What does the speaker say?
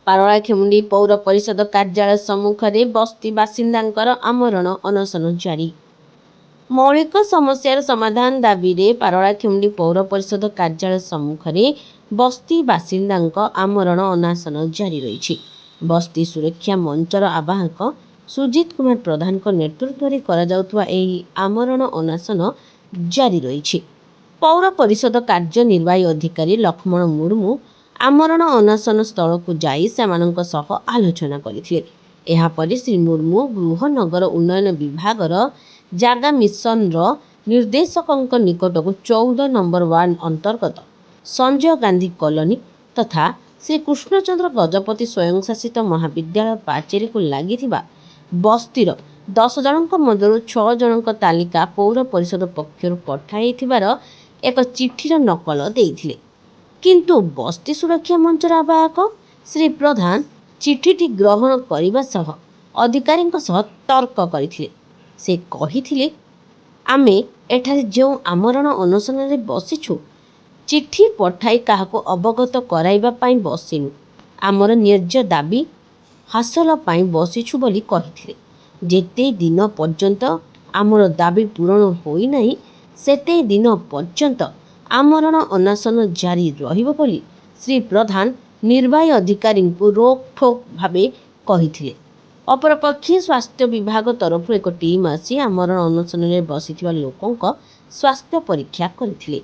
ପାରଳାଖେମୁଣ୍ଡି ପୌର ପରିଷଦ କାର୍ଯ୍ୟାଳୟ ସମ୍ମୁଖରେ ବସ୍ତି ବାସିନ୍ଦାଙ୍କର ଆମରଣ ଅନଶନ ଜାରି। ମୌଳିକ ସମସ୍ୟାର ସମାଧାନ ଦାବିରେ ପାରଳାଖେମୁଣ୍ଡି ପୌର ପରିଷଦ କାର୍ଯ୍ୟାଳୟ ସମ୍ମୁଖରେ ବସ୍ତି ବାସିନ୍ଦାଙ୍କ ଆମରଣ ଅନଶନ ଜାରି ରହିଛି। ବସ୍ତି ସୁରକ୍ଷା ମଞ୍ଚର ଆବାହକ ସୁଜିତ କୁମାର ପ୍ରଧାନଙ୍କ ନେତୃତ୍ୱରେ କରାଯାଉଥିବା ଏହି ଆମରଣ ଅନଶନ ଜାରି ରହିଛି। ପୌର ପରିଷଦ କାର୍ଯ୍ୟନିର୍ବାହୀ ଅଧିକାରୀ ଲକ୍ଷ୍ମଣ ମୁର୍ମୁ ଆମରଣ ଅନଶନ ସ୍ଥଳକୁ ଯାଇ ସେମାନଙ୍କ ସହ ଆଲୋଚନା କରିଥିଲେ। ଏହାପରେ ଶ୍ରୀ ମୁର୍ମୁ ଗୃହ ନଗର ଉନ୍ନୟନ ବିଭାଗର ଜାଗା ମିଶନର ନିର୍ଦ୍ଦେଶକଙ୍କ ନିକଟକୁ 14 ନମ୍ବର ୱାର୍ଡ ଅନ୍ତର୍ଗତ ସଞ୍ଜୟ ଗାନ୍ଧୀ କଲୋନୀ ତଥା ଶ୍ରୀ କୃଷ୍ଣଚନ୍ଦ୍ର ଗଜପତି ସ୍ୱୟଂଶାସିତ ମହାବିଦ୍ୟାଳୟ ପାଚେରୀକୁ ଲାଗିଥିବା ବସ୍ତିର 10 ଜଣଙ୍କ ମଧ୍ୟରୁ 6 ଜଣଙ୍କ ତାଲିକା ପୌର ପରିଷଦ ପକ୍ଷରୁ ପଠାଯାଇଥିବାର ଏକ ଚିଠିର ନକଲ ଦେଇଥିଲେ। କିନ୍ତୁ ବସ୍ତି ସୁରକ୍ଷା ମଞ୍ଚର ଆବାହକ ଶ୍ରୀ ପ୍ରଧାନ ଚିଠିଟି ଗ୍ରହଣ କରିବା ସହ ଅଧିକାରୀଙ୍କ ସହ ତର୍କ କରିଥିଲେ। ସେ କହିଥିଲେ, ଆମେ ଏଠାରେ ଯେଉଁ ଆମରଣ ଅନଶନରେ ବସିଛୁ, ଚିଠି ପଠାଇ କାହାକୁ ଅବଗତ କରାଇବା ପାଇଁ ବସିନୁ, ଆମର ନ୍ୟାଯ୍ୟ ଦାବି ହାସଲ ପାଇଁ ବସିଛୁ ବୋଲି କହିଥିଲେ। ଯେତେ ଦିନ ପର୍ଯ୍ୟନ୍ତ ଆମର ଦାବି ପୂରଣ ହୋଇନାହିଁ ସେତେ ଦିନ ପର୍ଯ୍ୟନ୍ତ ଆମରଣ ଅନଶନ ଜାରି ରହିବ ବୋଲି ଶ୍ରୀ ପ୍ରଧାନ ନିର୍ବାହୀ ଅଧିକାରୀଙ୍କୁ ରୋକଠୋକ ଭାବେ କହିଥିଲେ। ଅପରପକ୍ଷେ ସ୍ୱାସ୍ଥ୍ୟ ବିଭାଗ ତରଫରୁ ଏକ ଟିମ୍ ଆସି ଆମରଣ ଅନଶନରେ ବସିଥିବା ଲୋକଙ୍କ ସ୍ୱାସ୍ଥ୍ୟ ପରୀକ୍ଷା କରିଥିଲେ।